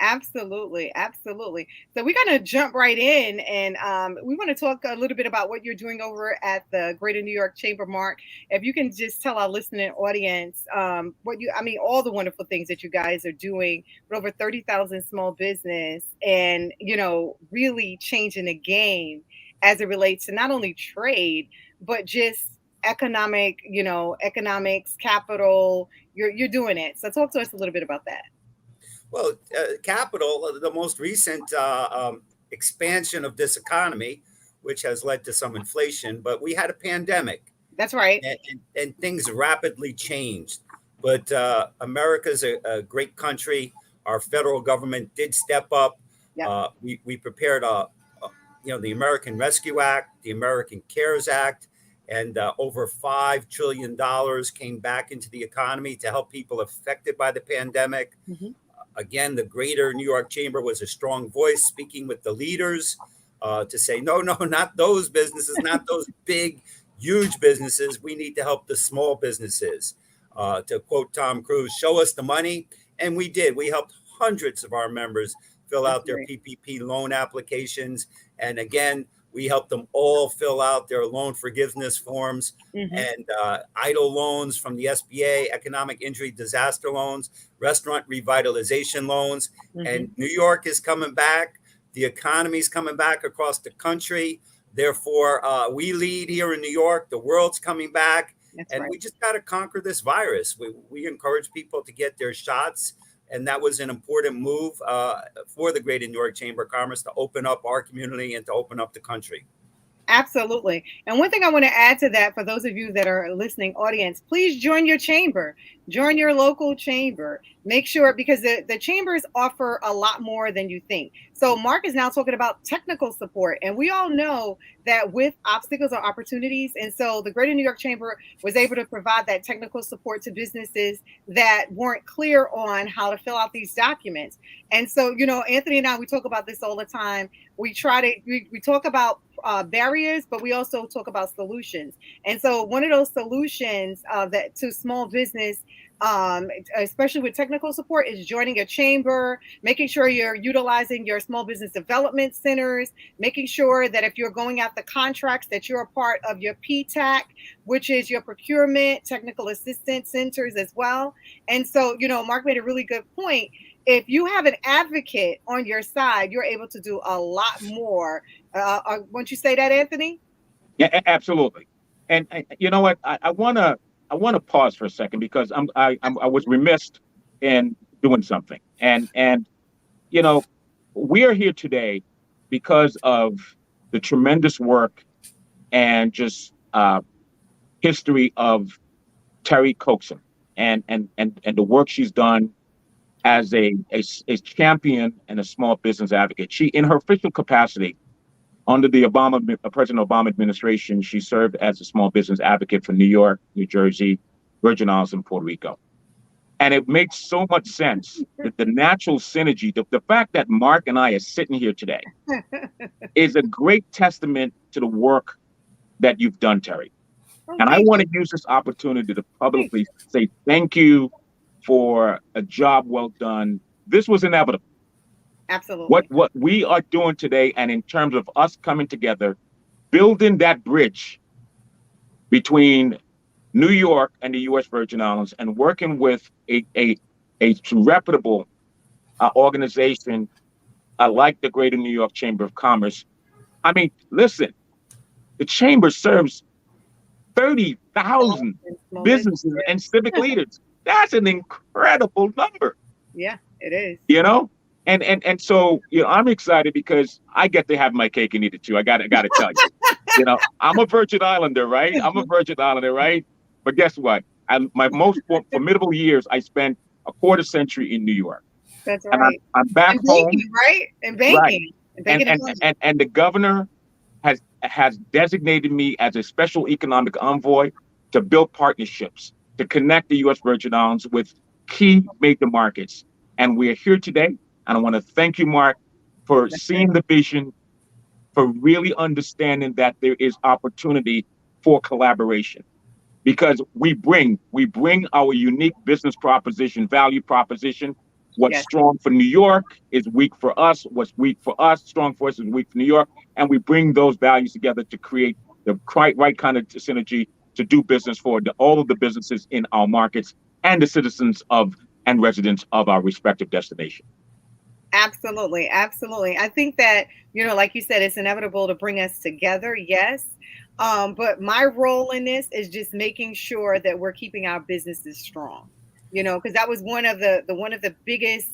Absolutely, absolutely. So we're going to jump right in, and we want to talk a little bit about what you're doing over at the Greater New York Chamber, Mark. If you can just tell our listening audience I mean, all the wonderful things that you guys are doing with over 30,000 small business, and really changing the game as it relates to not only trade but just economics, capital. You're doing it. So talk to us a little bit about that. Well, capital, the most recent expansion of this economy, which has led to some inflation, but we had a pandemic That's right. and things rapidly changed. But America's a great country. Our federal government did step up. Yep. We prepared the American Rescue Act, the American CARES Act, and over $5 trillion came back into the economy to help people affected by the pandemic. Mhm. Again, the Greater New York Chamber was a strong voice speaking with the leaders to say, no, not those businesses, not those big, huge businesses. We need to help the small businesses. To quote Tom Cruise, show us the money. And we did. We helped hundreds of our members fill That's out their great. PPP loan applications. And again, we helped them all fill out their loan forgiveness forms Hmm. and idle loans from the SBA, economic injury disaster loans, restaurant revitalization loans. Hmm. And New York is coming back. The economy is coming back across the country. Therefore, we lead here in New York. The world's coming back. That's And right. we just got to conquer this virus. We encourage people to get their shots. And that was an important move for the Greater New York Chamber of Commerce to open up our community and to open up the country. Absolutely. And one thing I want to add to that for those of you that are listening, audience, please join your chamber, join your local chamber. Make sure, because the chambers offer a lot more than you think. So, Mark is now talking about technical support. And we all know that with obstacles are opportunities. And so, the Greater New York Chamber was able to provide that technical support to businesses that weren't clear on how to fill out these documents. And so, Anthony and I, we talk about this all the time. We talk about barriers, but we also talk about solutions. And so one of those solutions that to small business, especially with technical support, is joining a chamber, making sure you're utilizing your small business development centers, making sure that if you're going out the contracts that you're a part of your PTAC, which is your procurement technical assistance centers as well. And so, Mark made a really good point. If you have an advocate on your side, you're able to do a lot more. Won't you say that, Anthony? Yeah, absolutely. And you know what? I wanna pause for a second because I was remiss in doing something. And you know, we are here today because of the tremendous work and just history of Terry Coaxum and the work she's done as a champion and a small business advocate. She, in her official capacity, under the President Obama administration, she served as a small business advocate for New York, New Jersey, Virgin Islands, and Puerto Rico. And it makes so much sense that the natural synergy, the fact that Mark and I are sitting here today is a great testament to the work that you've done, Terry. Oh, And I thank want you. to use this opportunity to Thank publicly you. say thank you for a job well done. This was inevitable. What Absolutely. what we are doing today, and in terms of us coming together, building that bridge between New York and the U.S. Virgin Islands, and working with a reputable organization like the Greater New York Chamber of Commerce. I mean, listen, the chamber serves 30,000 Small businesses businesses. and civic leaders. That's an incredible number, Yeah, it is. you know? And so, I'm excited because I get to have my cake and eat it too. I gotta tell you. I'm a Virgin Islander, right? I'm a Virgin Islander, right? But guess what? My most formidable years I spent a quarter century in New York. That's And I'm right. I'm back And home, banking, right? And right. banking. And And banking and and finance. and the governor has designated me as a special economic envoy to build partnerships to connect the US Virgin Islands with key major markets. And we're here today. And I want to thank you, Mark, for That's it. seeing the vision, for really understanding that there is opportunity for collaboration because we bring our unique business proposition, value proposition, What's Yes. strong for New York is weak for us. What's weak for us, strong for us, is weak for New York. And we bring those values together to create the right kind of synergy to do business for all of the businesses in our markets and the citizens of and residents of our respective destination. Absolutely, absolutely. I think that, like you said, it's inevitable to bring us together. Yes. But my role in this is just making sure that we're keeping our businesses strong. Because that was one of the biggest,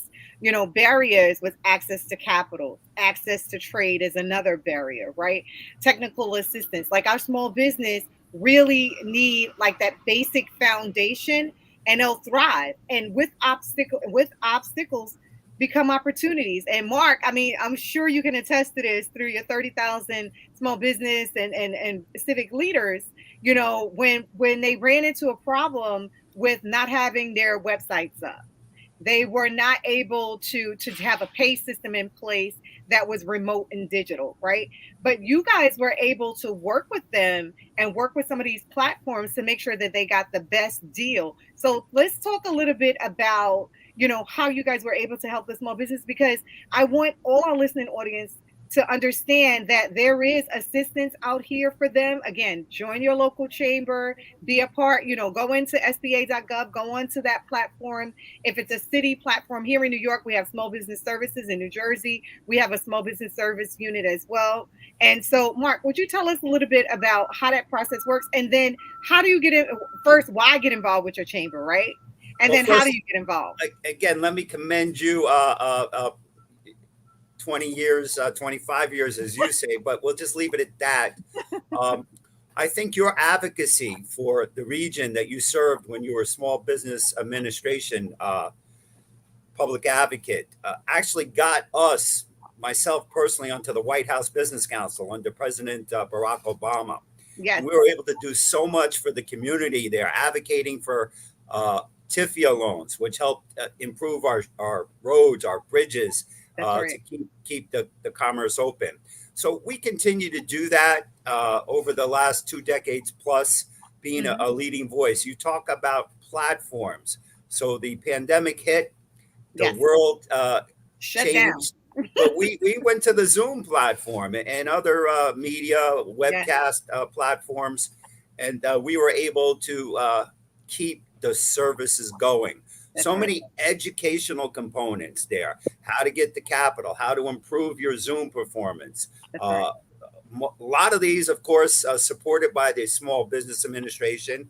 barriers was access to capital, access to trade is another barrier, right? Technical assistance. Like our small business really need like that basic foundation and they'll thrive. And with obstacles become opportunities. And Mark, I mean, I'm sure you can attest to this through your 30,000 small business and civic leaders. When they ran into a problem with not having their websites up, they were not able to have a pay system in place that was remote and digital, right? But you guys were able to work with them and work with some of these platforms to make sure that they got the best deal. So let's talk a little bit about how you guys were able to help the small business, because I want all our listening audience to understand that there is assistance out here for them. Again, join your local chamber, be a part, go into sba.gov, go onto that platform. If it's a city platform here in New York, we have small business services. In New Jersey, we have a small business service unit as well. And so, Mark, would you tell us a little bit about how that process works? And then how do you get in? First, why get involved with your chamber, right? And Well, then how do first, you get involved? again, let me commend you. 20 years, 25 years, as you say, but we'll just leave it at that. Um, I think your advocacy for the region that you served when you were Small Business Administration public advocate actually got us, myself personally, onto the White House Business Council under President Barack Obama. Yes. And we were able to do so much for the community there, advocating for TIFIA loans, which helped improve our roads, our bridges, Right. to keep the commerce open. So we continue to do that over the last 2 decades plus, being a leading voice. You talk about platforms. So the pandemic hit, the world shut changed. down. But we went to the Zoom platform and other media webcast platforms, and we were able to keep the services going. So many educational components there: how to get the capital, how to improve your Zoom performance. A lot of these, of course, supported by the Small Business Administration.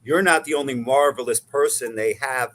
You're not the only marvelous person they have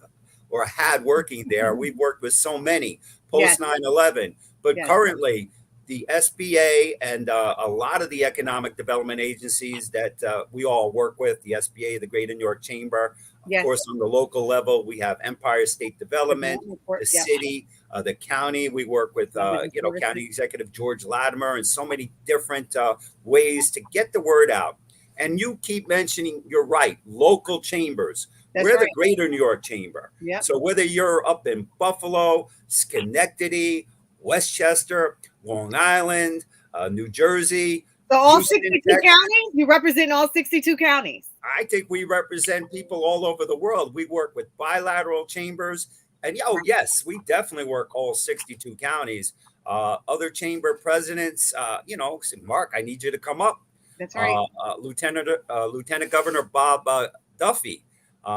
or had working there. We've worked with so many post 9/11, but currently the SBA and a lot of the economic development agencies that we all work with, the SBA, the Greater New York Chamber, of course, on the local level, we have Empire State Development, the city, the county. We work with, County Executive George Latimer, and so many different ways to get the word out. And you keep mentioning, you're right, local chambers. We're the Greater New York Chamber. So whether you're up in Buffalo, Schenectady, Westchester, Long Island, New Jersey, so all Houston, 62 Texas, counties? You represent all 62 counties? I think we represent people all over the world. We work with bilateral chambers. And yes, we definitely work all 62 counties. Other chamber presidents, say, Mark, I need you to come up. That's right. Lieutenant Governor Bob Duffy,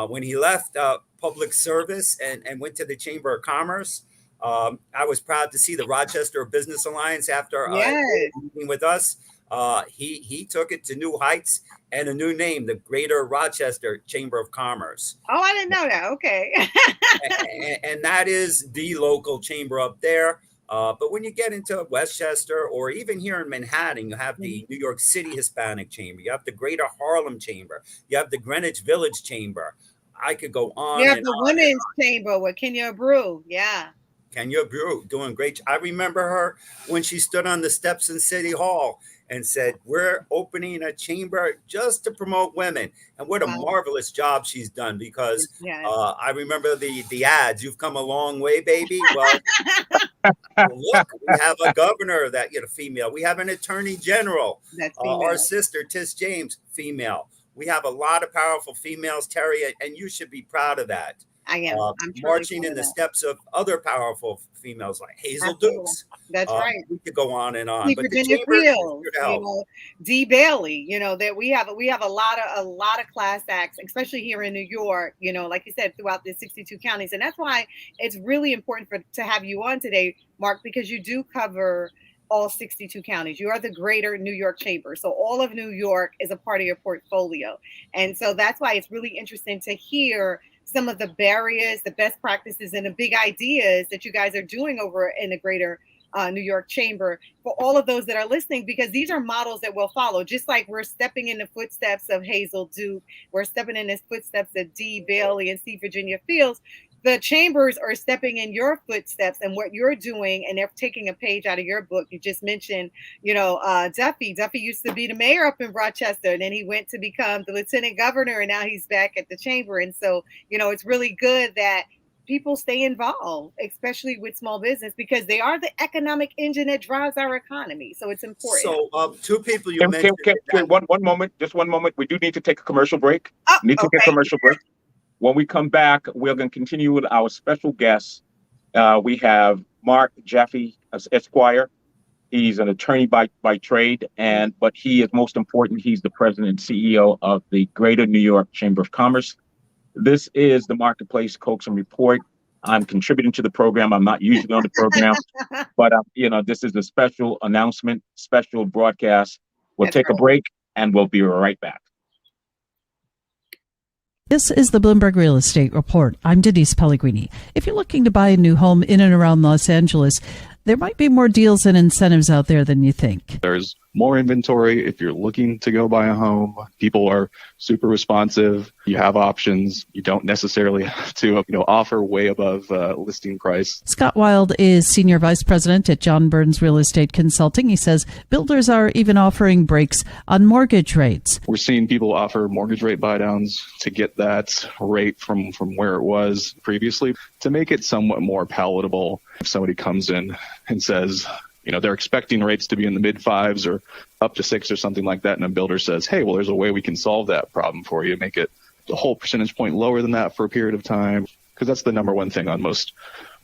when he left public service and went to the Chamber of Commerce, I was proud to see the Rochester Business Alliance after meeting with us. He took it to new heights and a new name, the Greater Rochester Chamber of Commerce. Oh, I didn't know that. Okay. and that is the local chamber up there. But when you get into Westchester or even here in Manhattan, you have the New York City Hispanic Chamber. You have the Greater Harlem Chamber. You have the Greenwich Village Chamber. I could go on. You have the Women's Chamber with Kenya Brew. Yeah. Kenya Brew doing great. I remember her when she stood on the steps in City Hall and said, we're opening a chamber just to promote women. And what a marvelous job she's done, because I remember the ads. You've come a long way, baby. Well, look, we have a governor that, female. We have an attorney general. Our sister, Tish James, female. We have a lot of powerful females, Terry, and you should be proud of that. I am. I'm truly marching proud in of the that. steps of other powerful females like Hazel Absolutely. Dukes. That's right. We could go on and on, See but the Virginia chamber is Fields, here to help. Dee Bailey, that we have a lot of class acts, especially here in New York, like you said, throughout the 62 counties. And that's why it's really important to have you on today, Mark, because you do cover all 62 counties. You are the greater New York Chamber. So all of New York is a part of your portfolio. And so that's why it's really interesting to hear some of the barriers, the best practices, and the big ideas that you guys are doing over in the greater New York Chamber for all of those that are listening, because these are models that we'll follow. Just like we're stepping in the footsteps of Hazel Duke, we're stepping in the footsteps of Dee Bailey and C. Virginia Fields. The chambers are stepping in your footsteps and what you're doing, and they're taking a page out of your book. You just mentioned, Duffy. Duffy used to be the mayor up in Rochester, and then he went to become the lieutenant governor, and now he's back at the chamber. And so, it's really good that people stay involved, especially with small business, because they are the economic engine that drives our economy. So it's important. So two people you mentioned. One moment, just one moment. We do need to take a commercial break. Take a commercial break. When we come back, we're going to continue with our special guests. We have Mark Jaffe, Esquire. He's an attorney by trade, but he is most important. He's the president and CEO of the Greater New York Chamber of Commerce. This is the Marketplace Coaxum Report. I'm contributing to the program. I'm not usually on the program, but this is a special announcement, special broadcast. We'll take a break and we'll be right back. This is the Bloomberg Real Estate Report. I'm Denise Pellegrini. If you're looking to buy a new home in and around Los Angeles, there might be more deals and incentives out there than you think. There's more inventory if you're looking to go buy a home. People are super responsive. You have options. You don't necessarily have to, offer way above listing price. Scott Wild is Senior Vice President at John Burns Real Estate Consulting. He says builders are even offering breaks on mortgage rates. We're seeing people offer mortgage rate buydowns to get that rate from where it was previously to make it somewhat more palatable. If somebody comes in and says, they're expecting rates to be in the mid fives or up to 6 or something like that, and a builder says, hey, well, there's a way we can solve that problem for you, make it a whole percentage point lower than that for a period of time, because that's the number one thing on most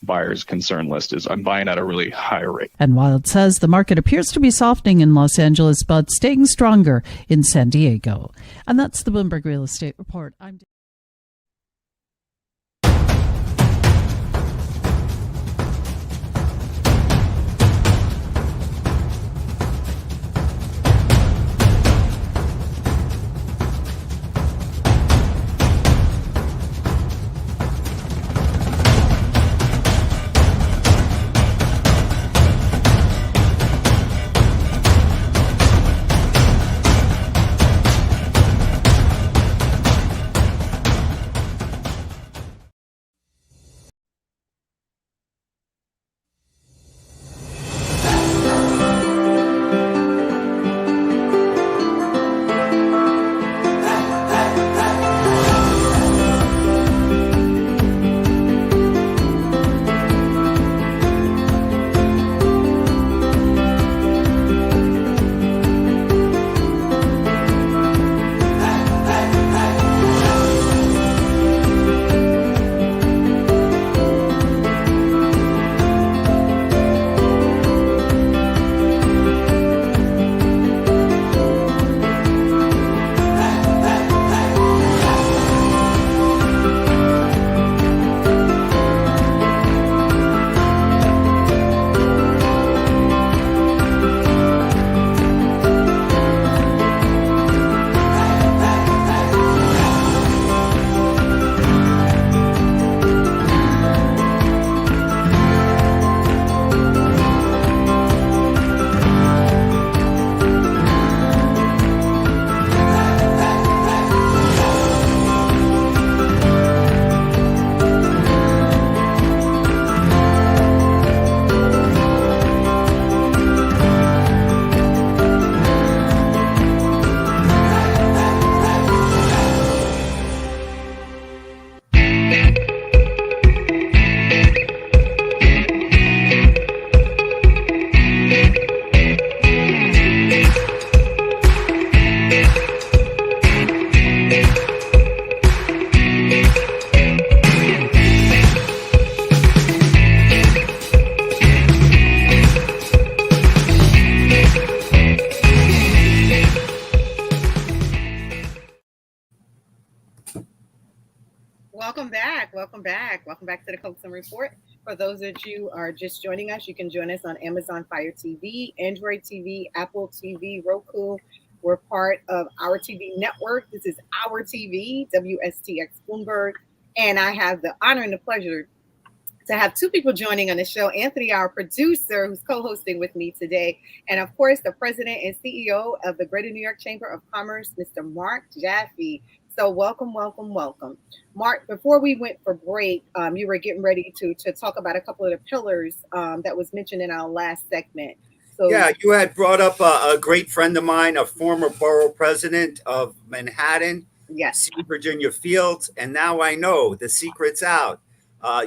buyers' concern list is I'm buying at a really high rate. And Wild says the market appears to be softening in Los Angeles, but staying stronger in San Diego. And that's the Bloomberg Real Estate Report. I'm Welcome back. Welcome back to the Coaxum Report. For those of you who are just joining us, you can join us on Amazon Fire TV, Android TV, Apple TV, Roku. We're part of Our TV Network. This is Our TV, WSTX Bloomberg. And I have the honor and the pleasure to have two people joining on the show. Anthony, our producer, who's co-hosting with me today, and of course, the president and CEO of the Greater New York Chamber of Commerce, Mr. Mark Jaffe. So welcome, welcome, welcome. Mark, before we went for break, you were getting ready to talk about a couple of the pillars that was mentioned in our last segment. So yeah, you had brought up a great friend of mine, a former borough president of Manhattan, yes, C. Virginia Fields, and now I know the secret's out.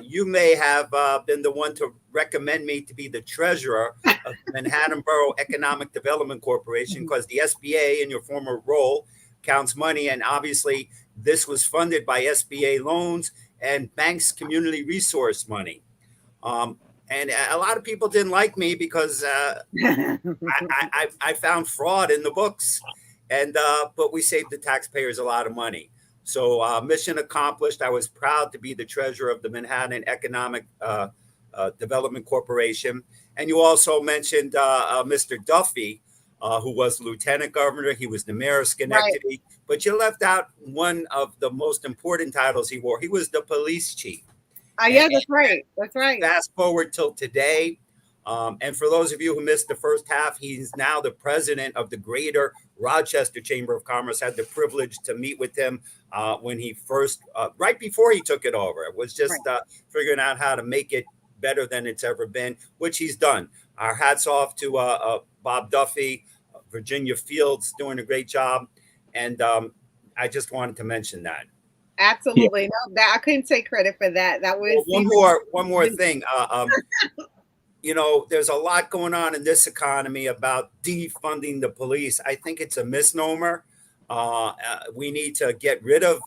You may have been the one to recommend me to be the treasurer of Manhattan Borough Economic Development Corporation, because the SBA in your former role counts money. And obviously, this was funded by SBA loans and banks' community resource money. And a lot of people didn't like me because I found fraud in the books. And but we saved the taxpayers a lot of money. So mission accomplished. I was proud to be the treasurer of the Manhattan Economic Development Corporation. And you also mentioned Mr. Duffy, who was lieutenant governor. He was the mayor of Schenectady. Right. But you left out one of the most important titles he wore. He was the police chief. Yeah, that's right. That's right. Fast forward till today. And for those of you who missed the first half, he's now the president of the Greater Rochester Chamber of Commerce. Had the privilege to meet with him when he first, right before he took it over. It was just figuring out how to make it better than it's ever been, which he's done. Our hats off to Bob Duffy, Virginia Fields, doing a great job. And I just wanted to mention that. Absolutely. Yeah. No, that I couldn't take credit for that. That was one more thing. You know, there's a lot going on in this economy about defunding the police. I think it's a misnomer. We need to get rid of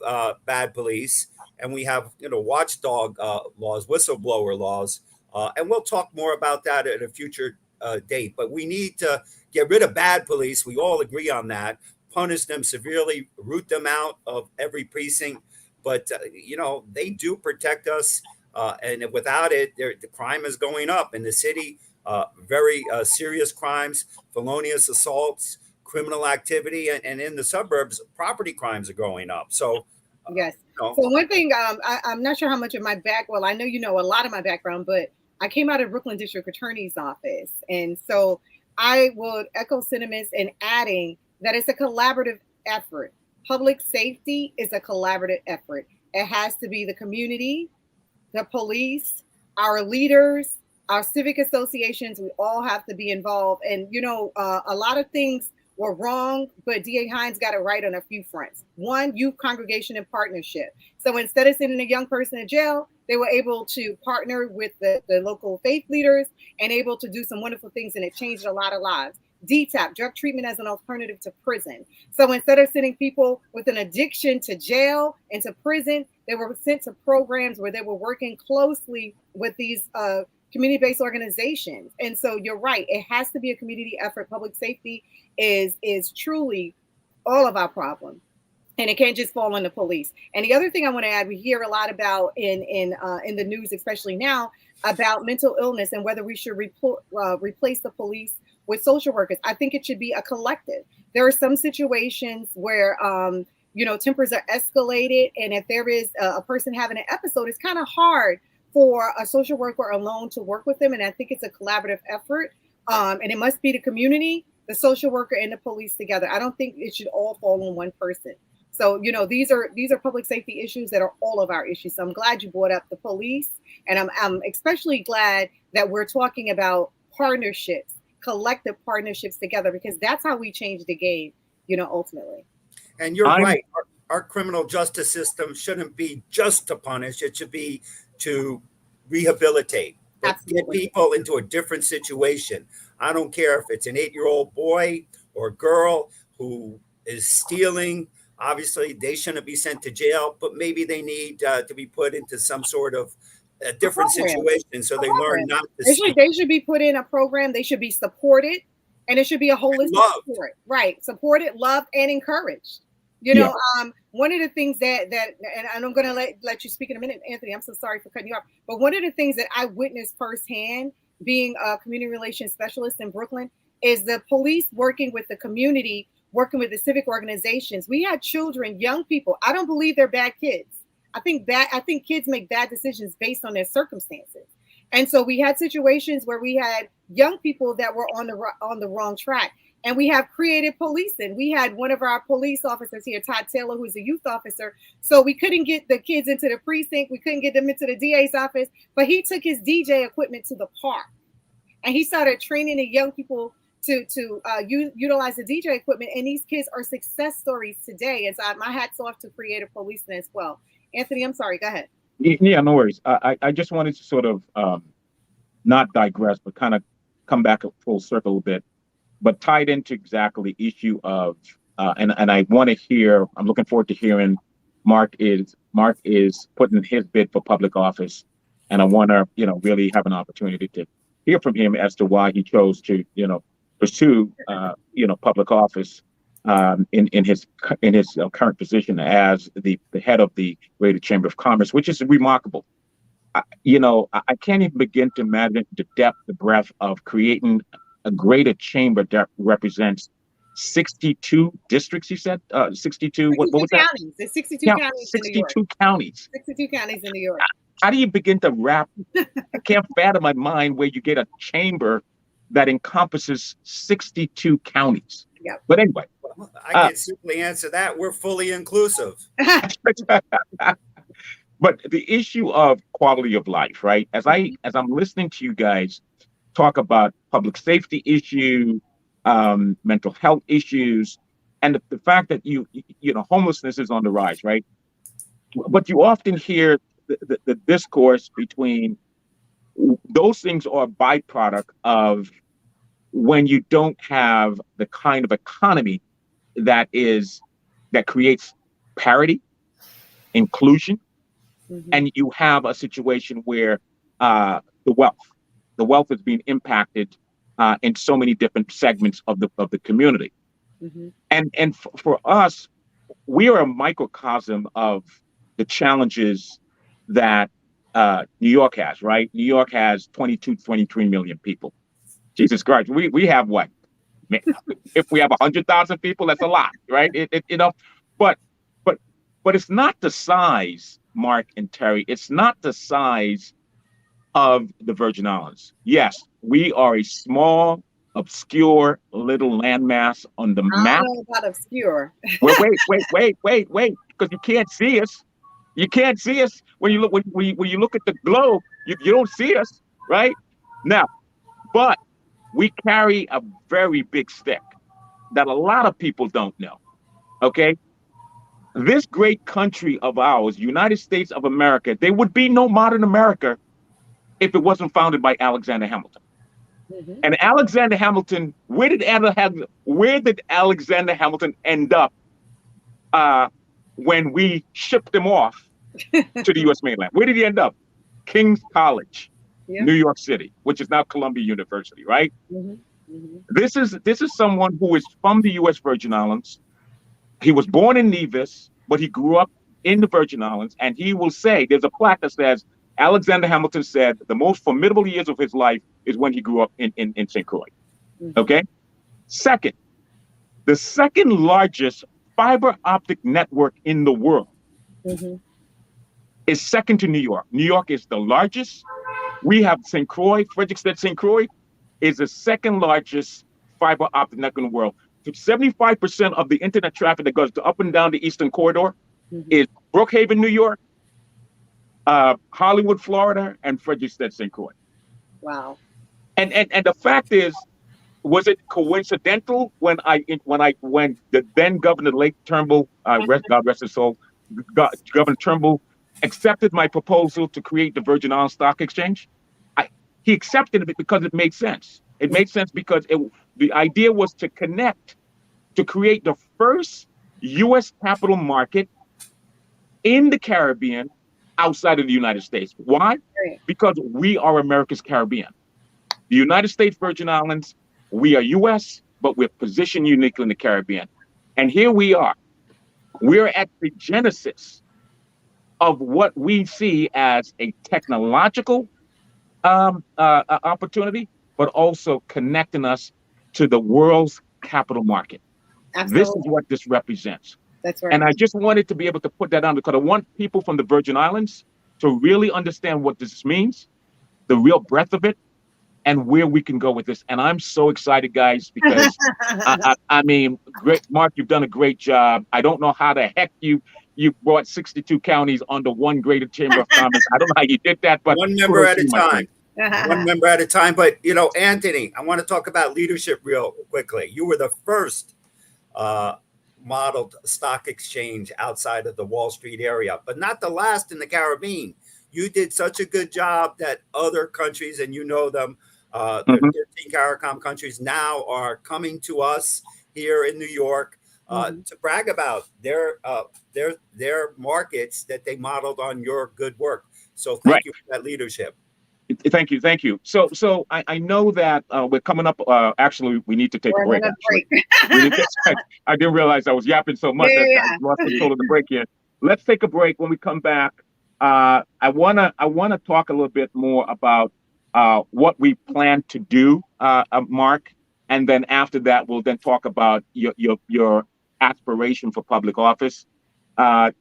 bad police, and we have, watchdog laws, whistleblower laws, and we'll talk more about that at a future date. But we need to get rid of bad police. We all agree on that. Punish them severely, root them out of every precinct. But, they do protect us. And without it, the crime is going up in the city. Very serious crimes, felonious assaults, criminal activity, and in the suburbs, property crimes are going up. So, yes. So one thing, I'm not sure how much of my well, I know you know a lot of my background, but I came out of Brooklyn District Attorney's Office, and so I would echo sentiments in adding that it's a collaborative effort. Public safety is a collaborative effort. It has to be the community, the police, our leaders, our civic associations. We all have to be involved. And, a lot of things were wrong, but DA Hines got it right on a few fronts. One, youth congregation and partnership. So instead of sending a young person in jail, they were able to partner with the local faith leaders and able to do some wonderful things. And it changed a lot of lives. DTAP, drug treatment as an alternative to prison. So instead of sending people with an addiction to jail and to prison, they were sent to programs where they were working closely with these community-based organizations. And so you're right, it has to be a community effort. Public safety is truly all of our problem. And it can't just fall on the police. And the other thing I want to add, we hear a lot about in the news, especially now, about mental illness and whether we should replace the police with social workers. I think it should be a collective. There are some situations where, tempers are escalated. And if there is a person having an episode, it's kind of hard for a social worker alone to work with them. And I think it's a collaborative effort. And it must be the community, the social worker, and the police together. I don't think it should all fall on one person. So, these are public safety issues that are all of our issues. So I'm glad you brought up the police. And I'm especially glad that we're talking about partnerships, collective partnerships together, because that's how we change the game, ultimately. And you're right. Our criminal justice system shouldn't be just to punish. It should be to rehabilitate, get people into a different situation. I don't care if it's an 8-year-old boy or girl who is stealing. Obviously, they shouldn't be sent to jail, but maybe they need to be put into some sort of a different situation so they learn not to. They should be put in a program. They should be supported, and it should be a holistic support. Right. Supported, loved, and encouraged. You Yeah. know, one of the things and I'm going to let you speak in a minute, Anthony. I'm so sorry for cutting you off. But one of the things that I witnessed firsthand, being a community relations specialist in Brooklyn, is the police working with the community, working with the civic organizations. We had children, young people. I don't believe they're bad kids. I think kids make bad decisions based on their circumstances. And so we had situations where we had young people that were on the wrong track. And we have creative policing. We had one of our police officers here, Todd Taylor, who's a youth officer. So we couldn't get the kids into the precinct. We couldn't get them into the DA's office. But he took his DJ equipment to the park. And he started training the young people to utilize the DJ equipment. And these kids are success stories today. And so my hat's off to creative policing as well. Anthony, I'm sorry. Go ahead. Yeah, no worries. I just wanted to sort of not digress, but kind of come back a full circle a bit, but tied into exactly the issue of, and I want to hear, I'm looking forward to hearing Mark is putting his bid for public office. And I want to, really have an opportunity to hear from him as to why he chose to, pursue, public office in his current position as the head of the Greater Chamber of Commerce, which is remarkable. I can't even begin to imagine the depth, the breadth of creating a greater chamber that represents 62 districts. You said 62. What was that? Counties. There's 62 counties. 62 counties. 62 counties in New York. How do you begin to wrap? I can't fathom my mind where you get a chamber that encompasses 62 counties. Yep. But anyway, I can simply answer that. We're fully inclusive. But the issue of quality of life, right? As I'm listening to you guys talk about public safety issue, mental health issues, and the fact that homelessness is on the rise, right? But you often hear the discourse between those things are a byproduct of when you don't have the kind of economy that creates parity, inclusion, and you have a situation where the wealth is being impacted in so many different segments of the community. And for us, we are a microcosm of the challenges that New York has, right? New York has 23 million people. Jesus Christ, we have what? If we have 100,000 people, that's a lot, right? But it's not the size, Mark and Terry. It's not the size of the Virgin Islands. Yes, we are a small, obscure little landmass on the map. I don't know about obscure. Wait, because you can't see us. You can't see us when you look when you look at the globe. You don't see us, right? Now, but we carry a very big stick that a lot of people don't know. Okay, this great country of ours, United States of America, there would be no modern America if it wasn't founded by Alexander Hamilton. And Alexander Hamilton, where did Alexander Hamilton end up when we shipped him off to the U.S. mainland? Where did he end up? King's College, New York City, which is now Columbia University, right? This is someone who is from the U.S. Virgin Islands. He was born in Nevis, but he grew up in the Virgin Islands, and he will say, there's a plaque that says, Alexander Hamilton said the most formidable years of his life is when he grew up in St. Croix. Okay? Second, the second largest fiber optic network in the world is second to New York. New York is the largest. We have St. Croix, Frederiksted St. Croix is the second largest fiber optic network in the world. 75% of the internet traffic that goes up and down the Eastern Corridor is Brookhaven, New York, Hollywood, Florida, and Frederiksted St. Croix. Wow. And the fact is, was it coincidental when the then Governor Lake Turnbull, God rest his soul, Governor Turnbull accepted my proposal to create the Virgin Islands Stock Exchange? He accepted it because it made sense. It made sense because the idea was to connect, to create the first U.S. capital market in the Caribbean outside of the United States. Why? Because we are America's Caribbean. The United States Virgin Islands, we are U.S., but we're positioned uniquely in the Caribbean. And here we are. We're at the genesis of what we see as a technological opportunity, but also connecting us to the world's capital market. Absolutely. This is what this represents. That's right. And I just wanted to be able to put that on because I want people from the Virgin Islands to really understand what this means, the real breadth of it, and where we can go with this. And I'm so excited, guys, because I mean, great, Mark, you've done a great job. I don't know how the heck you brought 62 counties under one greater Chamber of Commerce. I don't know how you did that, but one member at a time. One member at a time. But, you know, Anthony, I want to talk about leadership real quickly. You were the first modeled stock exchange outside of the Wall Street area, but not the last in the Caribbean. You did such a good job that other countries, and you know them, the 13 CARICOM countries now are coming to us here in New York to brag about their markets that they modeled on your good work. So thank you for that leadership. Thank you. So I know that we're coming up. Actually, we need to take a break. I didn't realize I was yapping so much that I lost control of the break here. Let's take a break. When we come back, I wanna talk a little bit more about what we plan to do, Mark, and then after that, we'll then talk about your aspiration for public office.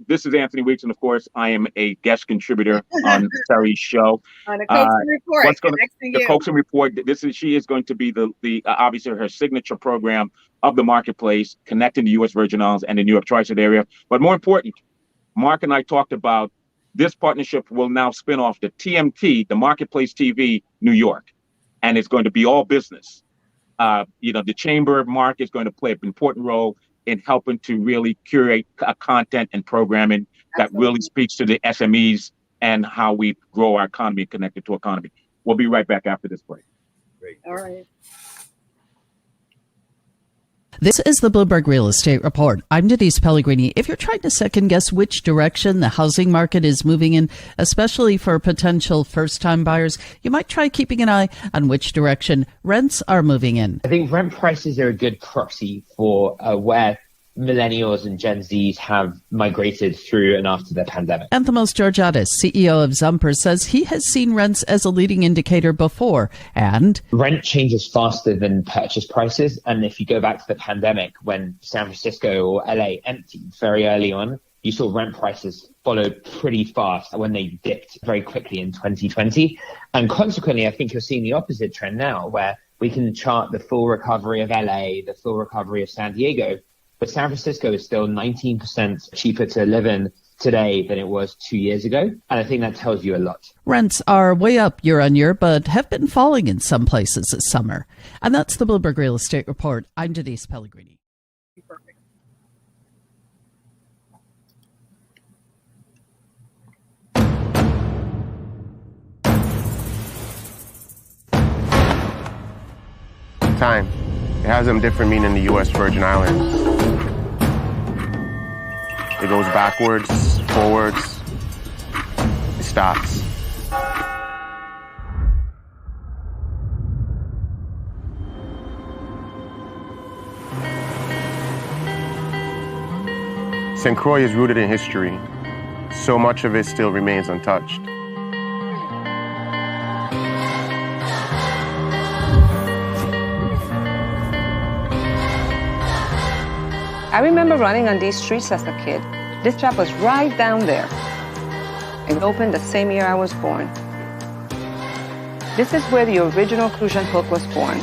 This is Anthony Weeks, and of course, I am a guest contributor on Terry's show. On the Coaxum Report. The Coaxum Report. She is going to be the obviously her signature program of the marketplace, connecting the U.S. Virgin Islands and the New York Tri-State area. But more important, Mark and I talked about this partnership will now spin off the TMT, the Marketplace TV, New York, and it's going to be all business. The Chamber, Mark, is going to play an important role in helping to really curate content and programming that really speaks to the SMEs and how we grow our economy connected to economy. We'll be right back after this break. Great. All right. This is the Bloomberg Real Estate Report. I'm Denise Pellegrini. If you're trying to second guess which direction the housing market is moving in, especially for potential first-time buyers, you might try keeping an eye on which direction rents are moving in. I think rent prices are a good proxy for where millennials and Gen Zs have migrated through and after the pandemic. Anthemos Georgiadis, CEO of Zumper, says he has seen rents as a leading indicator before, and rent changes faster than purchase prices. And if you go back to the pandemic, when San Francisco or LA emptied very early on, you saw rent prices follow pretty fast when they dipped very quickly in 2020. And consequently, I think you're seeing the opposite trend now, where we can chart the full recovery of LA, the full recovery of San Diego, but San Francisco is still 19% cheaper to live in today than it was 2 years ago. And I think that tells you a lot. Rents are way up year on year, but have been falling in some places this summer. And that's the Bloomberg Real Estate Report. I'm Denise Pellegrini. Perfect. Time. It has a different meaning in the U.S. Virgin Islands. It goes backwards, forwards, it stops. St. Croix is rooted in history. So much of it still remains untouched. I remember running on these streets as a kid. This shop was right down there. It opened the same year I was born. This is where the original Crucian hook was born.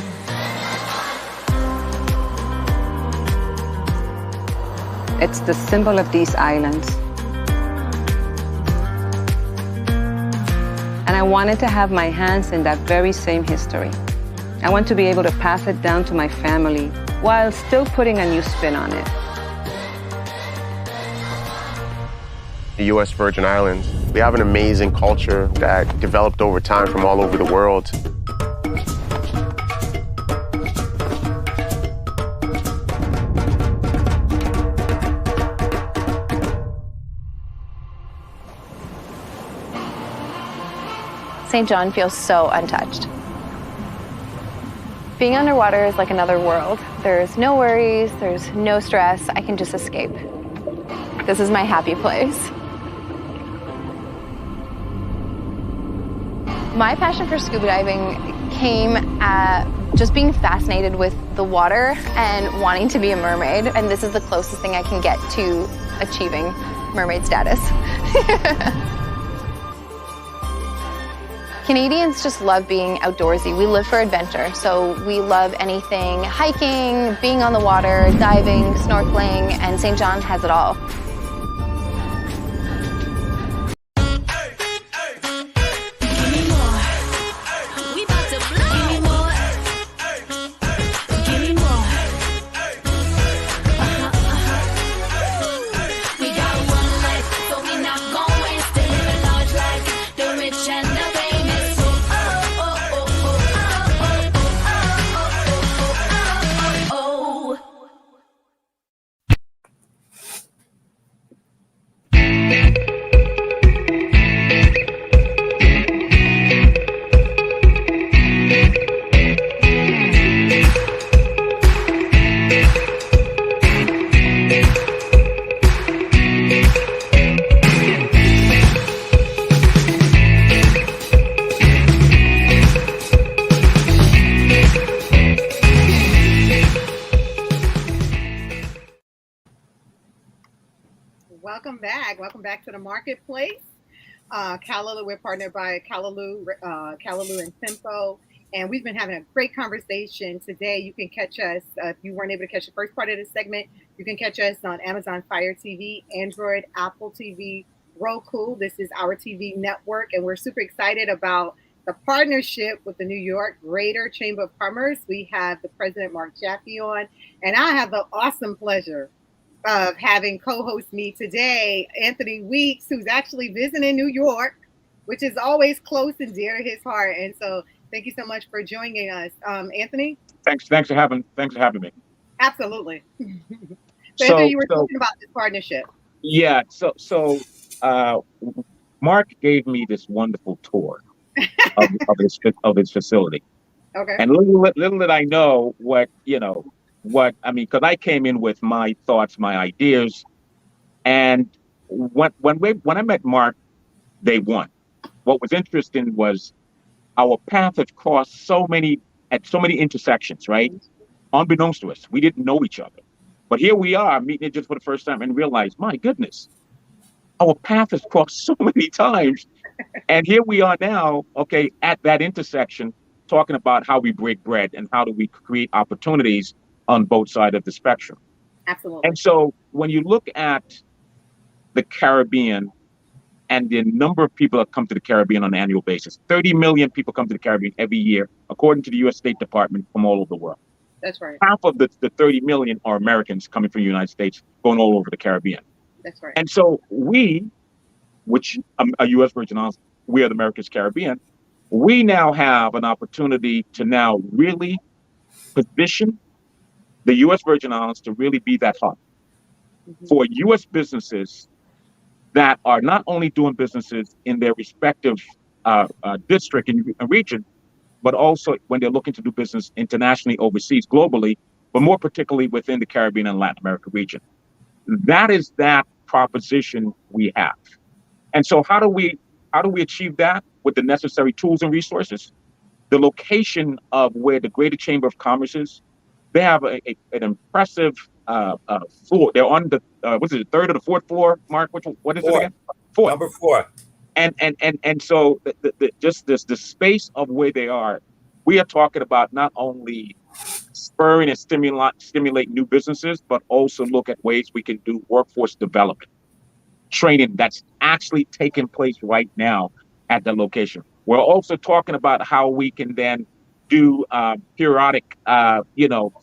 It's the symbol of these islands. And I wanted to have my hands in that very same history. I want to be able to pass it down to my family while still putting a new spin on it. The U.S. Virgin Islands, we have an amazing culture that developed over time from all over the world. St. John feels so untouched. Being underwater is like another world. There's no worries, there's no stress. I can just escape. This is my happy place. My passion for scuba diving came at just being fascinated with the water and wanting to be a mermaid. And this is the closest thing I can get to achieving mermaid status. Canadians just love being outdoorsy. We live for adventure, so we love anything hiking, being on the water, diving, snorkeling, and St. John has it all. Welcome back to the marketplace. Callaloo, we're partnered by Callaloo and Simpo, and we've been having a great conversation today. You can catch us, if you weren't able to catch the first part of this segment, you can catch us on Amazon Fire TV, Android, Apple TV, Roku. This is our TV network, and we're super excited about the partnership with the New York Greater Chamber of Commerce. We have the president, Mark Jaffe, on, and I have the awesome pleasure of having co-host me today, Anthony Weeks, who's actually visiting New York, which is always close and dear to his heart. And so thank you so much for joining us. Anthony? Thanks for having me. Absolutely. So Anthony, you were talking about this partnership. Yeah, so Mark gave me this wonderful tour of his facility. Okay. And little did I know what I mean, because I came in with my thoughts, my ideas, and when I met Mark day one, what was interesting was our path had crossed at so many intersections, right? Unbeknownst to us, we didn't know each other, but here we are meeting just for the first time and realize, my goodness, our path has crossed so many times, and here we are now, okay, at that intersection, talking about how we break bread and how do we create opportunities on both sides of the spectrum. Absolutely. And so when you look at the Caribbean and the number of people that come to the Caribbean on an annual basis, 30 million people come to the Caribbean every year, according to the U.S. State Department, from all over the world. That's right. Half of the 30 million are Americans coming from the United States, going all over the Caribbean. That's right. And so we, which are U.S. Virgin Islands, we are the America's Caribbean, we now have an opportunity to now really position the U.S. Virgin Islands to really be that hub for U.S. businesses that are not only doing businesses in their respective district and region, but also when they're looking to do business internationally, overseas, globally, but more particularly within the Caribbean and Latin America region. That is that proposition we have. And so how do we achieve that with the necessary tools and resources? The location of where the Greater Chamber of Commerce is, they have an impressive floor. They're on the third or the fourth floor, Mark? What is it again? Fourth. Number 4. And so just the space of where they are, we are talking about not only spurring and stimulate new businesses, but also look at ways we can do workforce development, training that's actually taking place right now at the location. We're also talking about how we can then do periodic,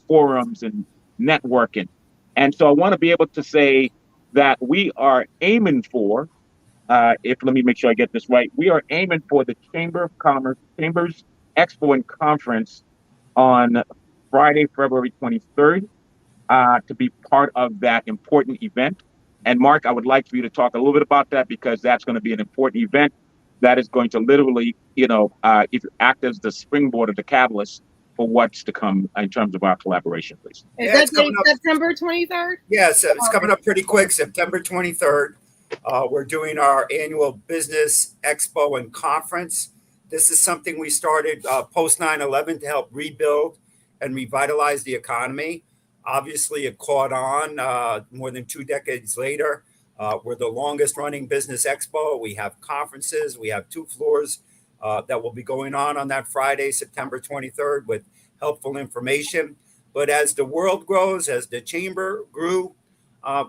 forums and networking. And so I want to be able to say that we are aiming for, let me make sure I get this right. We are aiming for the Chambers Expo and Conference on Friday, February 23rd, to be part of that important event. And Mark, I would like for you to talk a little bit about that, because that's going to be an important event that is going to literally, act as the springboard of the catalyst for what's to come in terms of our collaboration, please? Is that date September 23rd? Yes, it's coming up pretty quick, September 23rd. We're doing our annual business expo and conference. This is something we started post 9/11 to help rebuild and revitalize the economy. Obviously, it caught on more than 2 decades later. We're the longest running business expo. We have conferences. We have 2 floors that will be going on that Friday, September 23rd, with helpful information. But as the world grows, as the chamber grew,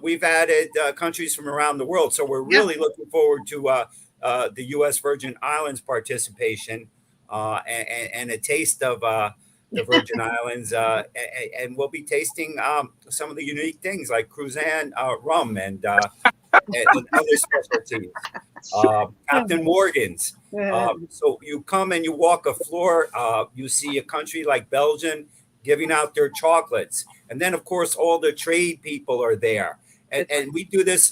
we've added countries from around the world. So we're really looking forward to the U.S. Virgin Islands participation and a taste of the Virgin Islands. And we'll be tasting some of the unique things like Cruzan rum and other specialties. Captain Morgan's. So you come and you walk a floor, you see a country like Belgium giving out their chocolates. And then, of course, all the trade people are there. And we do this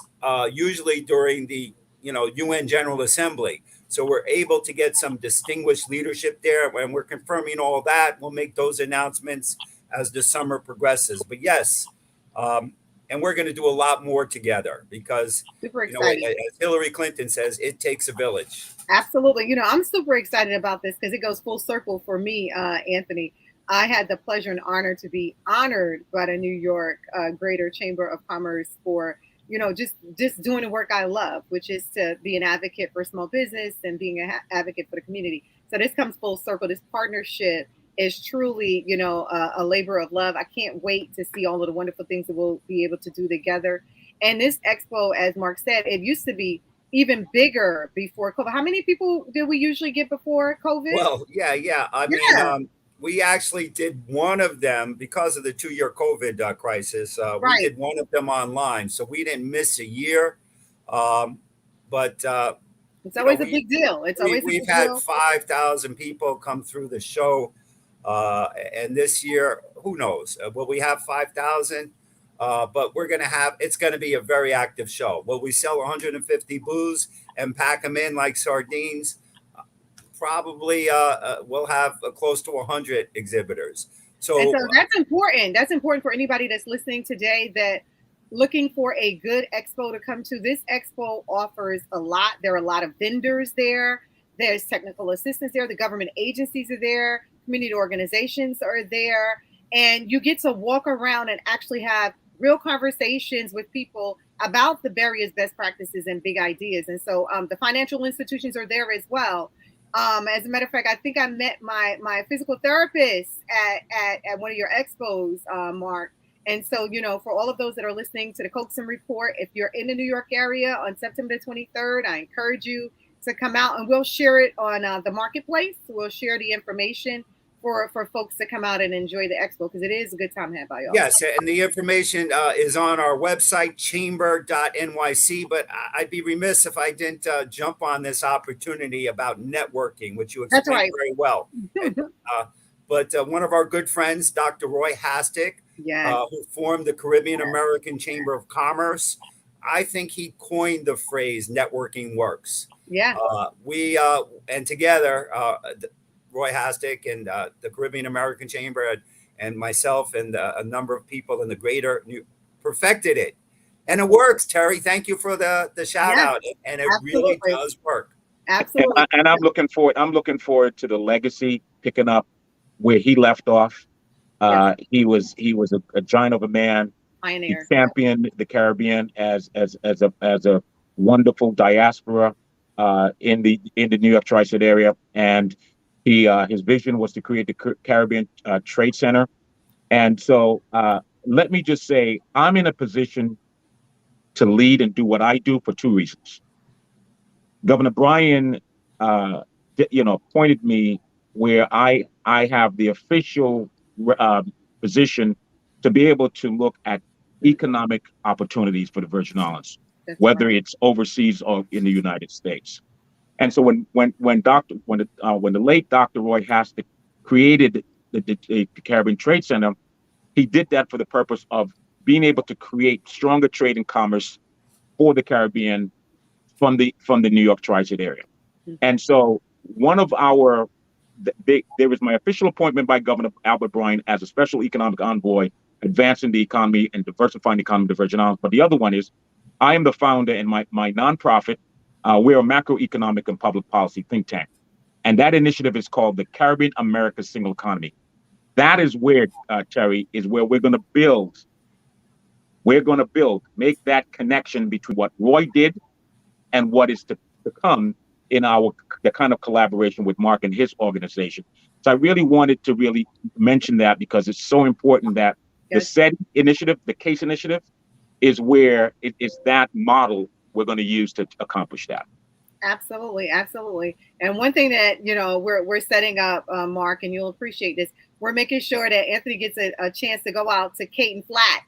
usually during the UN General Assembly. So we're able to get some distinguished leadership there. When we're confirming all that, we'll make those announcements as the summer progresses. But yes, and we're going to do a lot more together because, as Hillary Clinton says, it takes a village. Absolutely. I'm super excited about this because it goes full circle for me, Anthony. I had the pleasure and honor to be honored by the New York Greater Chamber of Commerce for, just doing the work I love, which is to be an advocate for small business and being an advocate for the community. So this comes full circle. This partnership is truly, a labor of love. I can't wait to see all of the wonderful things that we'll be able to do together. And this expo, as Mark said, it used to be even bigger before COVID. How many people did we usually get before COVID? Well, yeah. I mean, we actually did one of them because of the 2-year COVID crisis. We did one of them online, so we didn't miss a year. But it's always a big deal. We've had 5,000 people come through the show, and this year, who knows? Will we have 5,000? But it's going to be a very active show. Will we sell 150 booths and pack them in like sardines? Probably we'll have close to 100 exhibitors. So that's important. That's important for anybody that's listening today that looking for a good expo to come to. This expo offers a lot. There are a lot of vendors there. There's technical assistance there. The government agencies are there. Community organizations are there. And you get to walk around and actually have real conversations with people about the various best practices and big ideas. And so the financial institutions are there as well. As a matter of fact, I think I met my physical therapist at one of your expos, Mark. And so, for all of those that are listening to the Coaxum Report, if you're in the New York area on September 23rd, I encourage you to come out and we'll share it on the marketplace. We'll share the information for folks to come out and enjoy the expo because it is a good time had by y'all. Yes, and the information is on our website, chamber.nyc. But I'd be remiss if I didn't jump on this opportunity about networking, which you explained very well. But one of our good friends, Dr. Roy Hastick, who formed the Caribbean American Chamber of Commerce, I think he coined the phrase "networking works." Yeah. And together, Roy Hastick and the Caribbean American Chamber and myself and a number of people in the greater perfected it. And it works, Terry. Thank you for the shout out. And it really does work. Absolutely. And I'm looking forward to the legacy picking up where he left off. He was a giant of a man. Pioneer. He championed the Caribbean as a wonderful diaspora in the New York tri-state area. And his vision was to create the Caribbean Trade Center. And so let me just say, I'm in a position to lead and do what I do for 2 reasons. Governor Bryan, appointed me where I have the official position to be able to look at economic opportunities for the Virgin Islands, whether it's overseas or in the United States. And so when the late Dr. Roy Hastick created the Caribbean Trade Center, he did that for the purpose of being able to create stronger trade and commerce for the Caribbean from the New York tri-state area. Mm-hmm. And so one of our there was my official appointment by Governor Albert Bryan as a special economic envoy, advancing the economy and diversifying the economy of the Virgin Islands. But the other one is I am the founder in my nonprofit. We're a macroeconomic and public policy think tank. And that initiative is called the Caribbean America Single Economy. That is where, Terry, is where we're going to build. We're going to make that connection between what Roy did and what is to come in the kind of collaboration with Mark and his organization. So I really wanted to really mention that because it's so important that the SETI initiative, the CASE initiative, is where it is that model we're going to use to accomplish that. Absolutely, absolutely. And one thing that we're setting up, Mark, and you'll appreciate this. We're making sure that Anthony gets a chance to go out to Caton Flats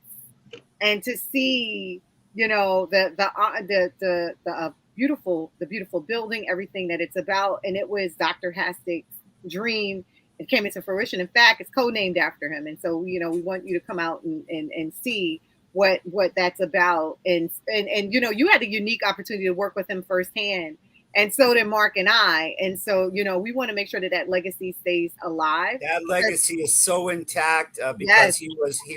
and to see, the beautiful building, everything that it's about. And it was Dr. Hastig's dream. It came into fruition. In fact, it's codenamed after him. And so, we want you to come out and see what that's about. And you had the unique opportunity to work with him firsthand. And so did Mark and I. And so, we want to make sure that legacy stays alive. That legacy is so intact because he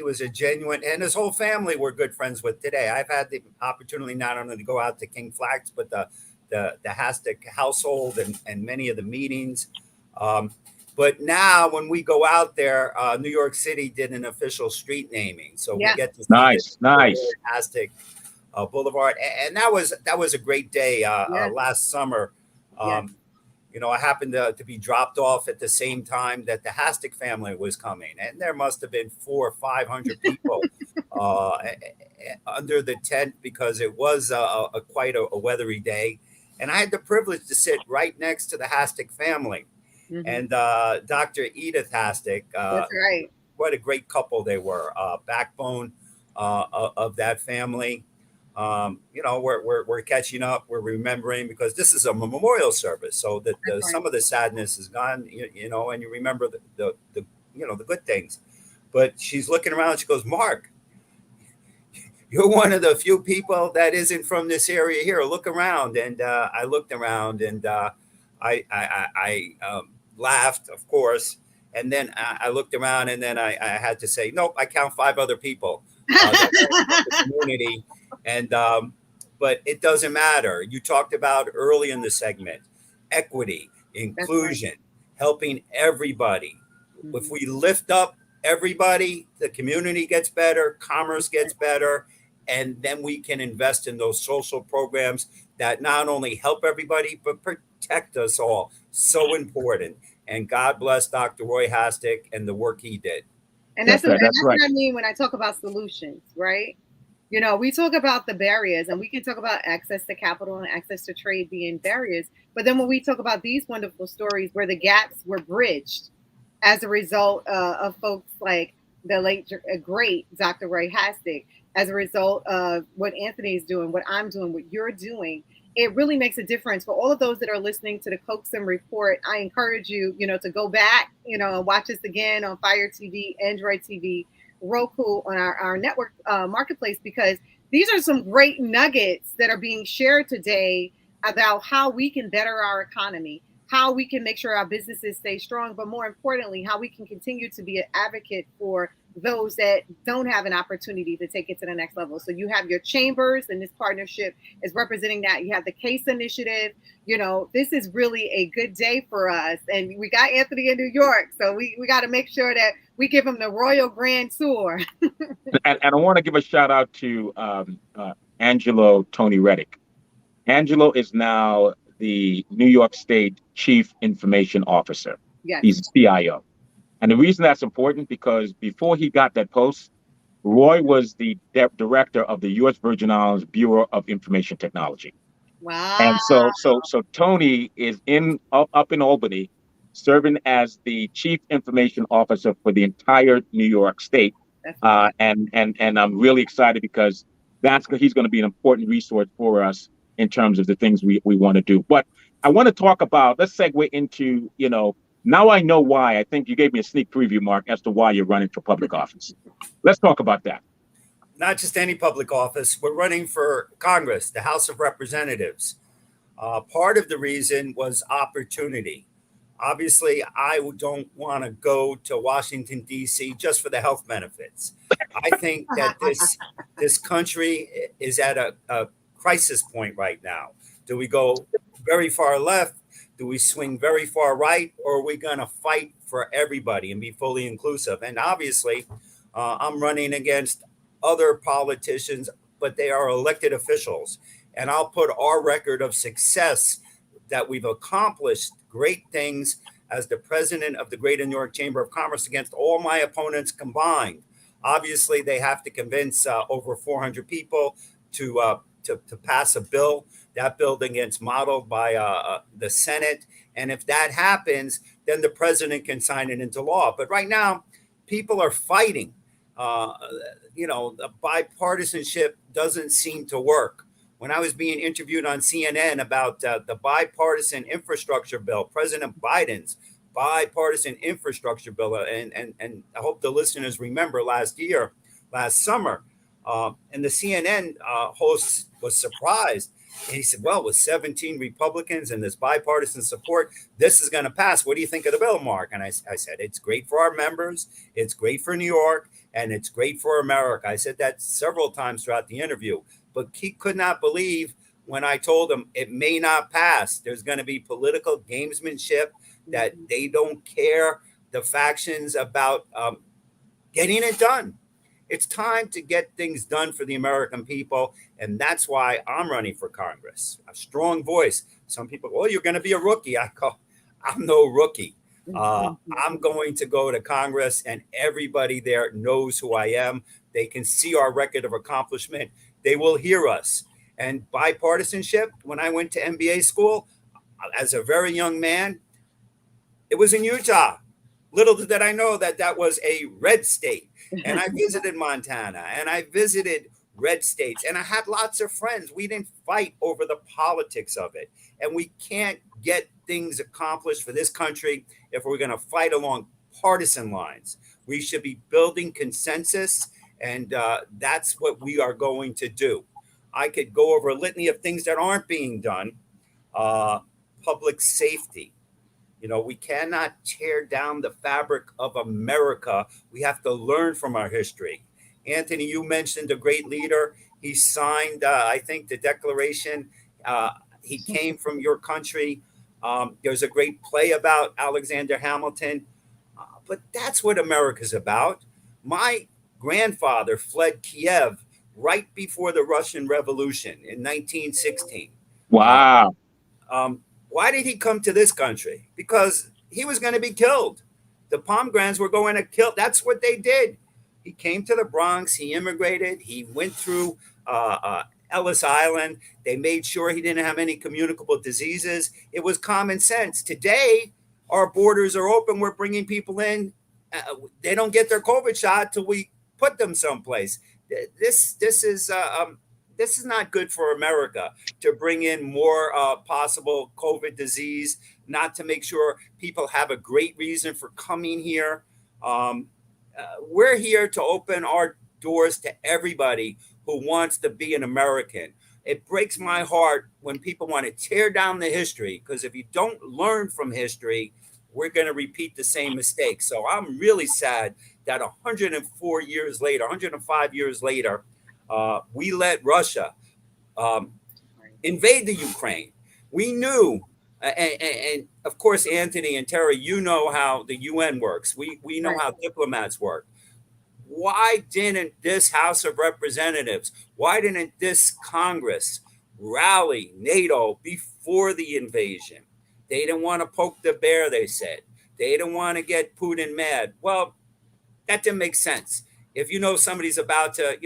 was a genuine, and his whole family we're good friends with today. I've had the opportunity not only to go out to King Flats, but the Hastig household and many of the meetings. But now when we go out there, New York City did an official street naming. So we get to see nice. Hastig Boulevard. And that was a great day last summer. I happened to be dropped off at the same time that the Hastig family was coming. And there must have been 400 or 500 people under the tent because it was quite a weathery day. And I had the privilege to sit right next to the Hastig family. Mm-hmm. And Dr. Edith Hastig. That's right. What a great couple they were. Backbone of that family. We're catching up. We're remembering because this is a memorial service, so that some of the sadness is gone. And you remember the good things. But she's looking around. She goes, "Mark, you're one of the few people that isn't from this area here. Look around." And I looked around, and I laughed, of course. And then I looked around, and then I had to say, "Nope, I count 5 other people that are in the community." And but it doesn't matter. You talked about early in the segment, equity, inclusion, helping everybody. Mm-hmm. If we lift up everybody, the community gets better, commerce gets better, and then we can invest in those social programs that not only help everybody, but protect us all. So important. And God bless Dr. Roy Hastig and the work he did. And that's right. What I mean when I talk about solutions, right? We talk about the barriers, and we can talk about access to capital and access to trade being barriers. But then when we talk about these wonderful stories where the gaps were bridged as a result of folks like the late, great Dr. Roy Hastig, as a result of what Anthony's doing, what I'm doing, what you're doing, it really makes a difference for all of those that are listening to the Coaxum Report. I encourage you, to go back, and watch us again on Fire TV, Android TV, Roku, on our network marketplace, because these are some great nuggets that are being shared today about how we can better our economy, how we can make sure our businesses stay strong, but more importantly, how we can continue to be an advocate for those that don't have an opportunity to take it to the next level. So you have your chambers, and this partnership is representing that. You have the CASE initiative. This is really a good day for us. And we got Anthony in New York, so we got to make sure that we give him the Royal Grand Tour. and I want to give a shout out to Angelo Tony Reddick. Angelo is now the New York State Chief Information Officer. Yes. He's a CIO. And the reason that's important, because before he got that post, Roy was the director of the U.S. Virgin Islands Bureau of Information Technology. Wow. And so Tony is up in Albany, serving as the Chief Information Officer for the entire New York State. And I'm really excited because he's going to be an important resource for us in terms of the things we want to do. But I want to talk about, let's segue into, now I know why. I think you gave me a sneak preview, Mark, as to why you're running for public office. Let's talk about that. Not just any public office. We're running for Congress, the House of Representatives. Part of the reason was opportunity. Obviously, I don't want to go to Washington, D.C. just for the health benefits. I think that this country is at a crisis point right now. Do we go very far left? Do we swing very far right? Or are we going to fight for everybody and be fully inclusive? And obviously, I'm running against other politicians, but they are elected officials. And I'll put our record of success that we've accomplished great things as the president of the Greater New York Chamber of Commerce against all my opponents combined. Obviously, they have to convince over 400 people to pass a bill. That bill then gets modeled by the Senate. And if that happens, then the president can sign it into law. But right now, people are fighting. The bipartisanship doesn't seem to work. When I was being interviewed on CNN about the bipartisan infrastructure bill, President Biden's bipartisan infrastructure bill, and I hope the listeners remember last summer, and the CNN host was surprised. And he said, well, with 17 Republicans and this bipartisan support, this is going to pass. What do you think of the bill, Mark? And I said, it's great for our members. It's great for New York. And it's great for America. I said that several times throughout the interview. But he could not believe when I told him it may not pass. There's going to be political gamesmanship, that they don't care, the factions, about getting it done. It's time to get things done for the American people. And that's why I'm running for Congress. A strong voice. Some people, well, you're going to be a rookie. I go, I'm no rookie. I'm going to go to Congress, and everybody there knows who I am. They can see our record of accomplishment. They will hear us. And bipartisanship, when I went to MBA school, as a very young man, it was in Utah. Little did I know that was a red state. And I visited Montana, and I visited red states, and I had lots of friends. We didn't fight over the politics of it. And we can't get things accomplished for this country if we're going to fight along partisan lines. We should be building consensus, and that's what we are going to do. I could go over a litany of things that aren't being done. Public safety. We cannot tear down the fabric of America. We have to learn from our history. Anthony, you mentioned a great leader. He signed, I think, the Declaration. He came from your country. There's a great play about Alexander Hamilton. But that's what America's about. My grandfather fled Kiev right before the Russian Revolution in 1916. Wow. Why did he come to this country? Because he was going to be killed. The Pomegranates were going to kill. That's what they did. He came to the Bronx. He immigrated. He went through Ellis Island. They made sure he didn't have any communicable diseases. It was common sense. Today, our borders are open. We're bringing people in. They don't get their COVID shot till we put them someplace. This is not good for America, to bring in more possible COVID disease, not to make sure people have a great reason for coming here. We're here to open our doors to everybody who wants to be an American. It breaks my heart when people want to tear down the history, because if you don't learn from history, we're going to repeat the same mistakes. So I'm really sad that 104 years later, 105 years later, we let Russia invade the Ukraine. We knew, and of course, Anthony and Terry, you know how the UN works. We know how diplomats work. Why didn't this House of Representatives, why didn't this Congress rally NATO before the invasion? They didn't want to poke the bear, they said. They didn't want to get Putin mad. Well, that didn't make sense. If you know somebody's about to,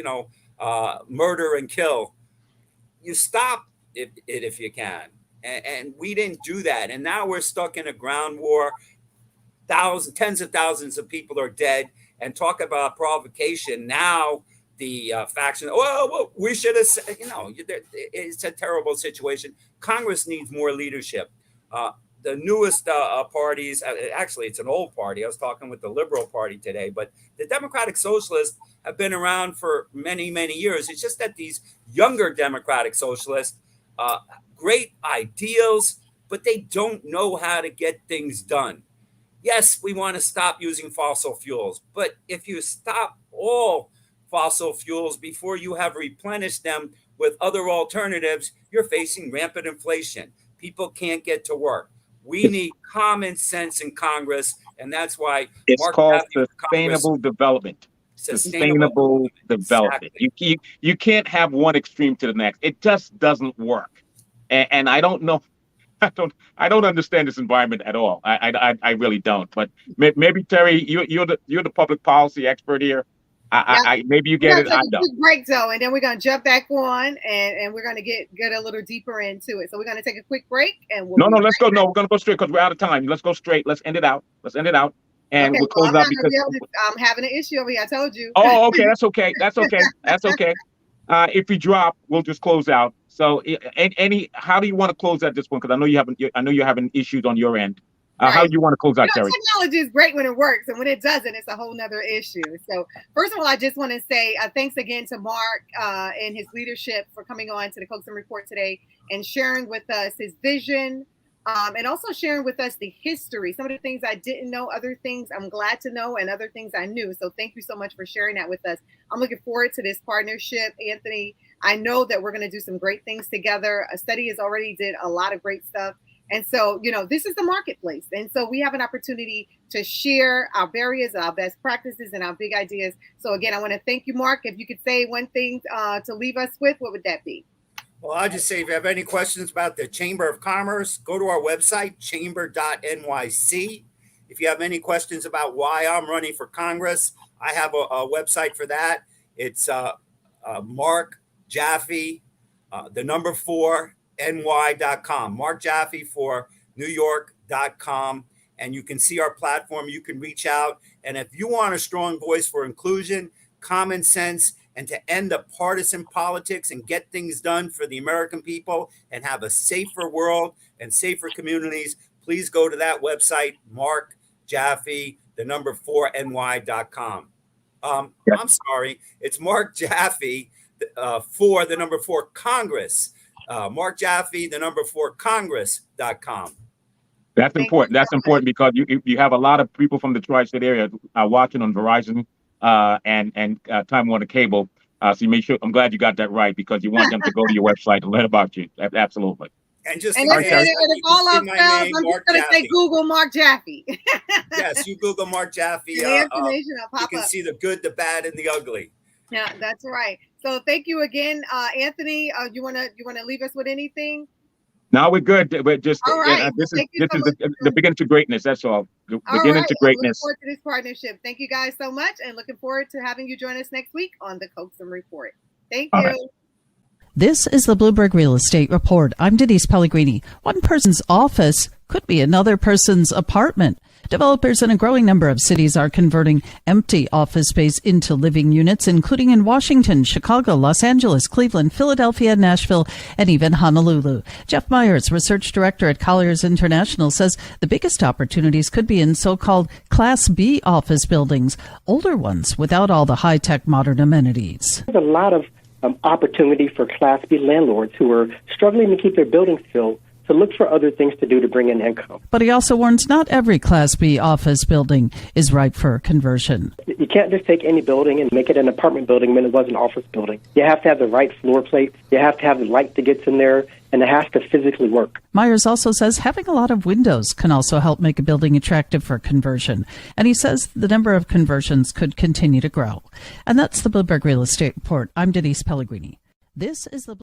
murder and kill, you stop it if you can. And we didn't do that. And now we're stuck in a ground war. Tens of thousands of people are dead. And talk about provocation. Now the faction, well, we should have said, it's a terrible situation. Congress needs more leadership. The newest parties, actually, it's an old party. I was talking with the Liberal Party today, but the Democratic Socialists have been around for many, many years. It's just that these younger Democratic Socialists, great ideals, but they don't know how to get things done. Yes, we want to stop using fossil fuels, but if you stop all fossil fuels before you have replenished them with other alternatives, you're facing rampant inflation. People can't get to work. We need common sense in Congress, and that's why it's Mark called Matthews sustainable development. Sustainable development. Exactly. You can't have one extreme to the next. It just doesn't work. And I don't know. I don't understand this environment at all. I really don't. But maybe Terry, you're the public policy expert here. Maybe you get it. We're gonna take a quick break though, and then we're gonna jump back on, and we're gonna get a little deeper into it. So we're gonna take a quick break, and we'll let's go. No, we're gonna go straight because we're out of time. Let's go straight. Let's end it out. And we'll close out because I'm having an issue over here. I told you. Oh, okay. That's okay. If we drop, we'll just close out. So, how do you want to close at this point? Because I know you're having issues on your end. Right. How do you want to close out, Terry? Technology is great when it works, and when it doesn't, it's a whole nother issue. So, first of all, I just want to say thanks again to Mark and his leadership for coming on to the Coaxum Report today and sharing with us his vision, and also sharing with us the history. Some of the things I didn't know, other things I'm glad to know, and other things I knew. So, thank you so much for sharing that with us. I'm looking forward to this partnership, Anthony. I know that we're going to do some great things together. Study has already did a lot of great stuff. And so, this is the marketplace. And so we have an opportunity to share our best practices and our big ideas. So again, I want to thank you, Mark. If you could say one thing to leave us with, what would that be? Well, I'll just say if you have any questions about the Chamber of Commerce, go to our website, chamber.nyc. If you have any questions about why I'm running for Congress, I have a website for that. It's Mark Jaffe, the number 4, ny.com, Mark Jaffe for New York.com. And you can see our platform. You can reach out. And if you want a strong voice for inclusion, common sense, and to end the partisan politics and get things done for the American people and have a safer world and safer communities, please go to that website, Mark Jaffe, the number 4, ny.com. I'm sorry. It's Mark Jaffe for the number 4 Congress. Mark Jaffe, the number 4 Congress.com. That's important. That's important because you have a lot of people from the tri-state area watching on Verizon and Time Warner Cable. So you make sure. I'm glad you got that right because you want them to go to your website and learn about you. Absolutely. And just if all else fails, I'm just going to say Google Mark Jaffe. Yes, you Google Mark Jaffe. The information will pop up. You can see the good, the bad, and the ugly. Yeah, that's right. So thank you again, Anthony. You wanna leave us with anything? No, we're good. We're just right. This is the beginning to greatness. That's all. The beginning to greatness. Looking forward to this partnership. Thank you guys so much, and looking forward to having you join us next week on the Coaxum Report. Thank you. Right. This is the Bloomberg Real Estate Report. I'm Denise Pellegrini. One person's office could be another person's apartment. Developers in a growing number of cities are converting empty office space into living units, including in Washington, Chicago, Los Angeles, Cleveland, Philadelphia, Nashville, and even Honolulu. Jeff Myers, research director at Colliers International, says the biggest opportunities could be in so-called Class B office buildings, older ones without all the high-tech modern amenities. There's a lot of opportunity for Class B landlords who are struggling to keep their buildings filled, to look for other things to do to bring in income. But he also warns not every Class B office building is ripe for conversion. You can't just take any building and make it an apartment building when it was an office building. You have to have the right floor plates. You have to have the light that gets in there, and it has to physically work. Myers also says having a lot of windows can also help make a building attractive for conversion. And he says the number of conversions could continue to grow. And that's the Bloomberg Real Estate Report. I'm Denise Pellegrini. This is the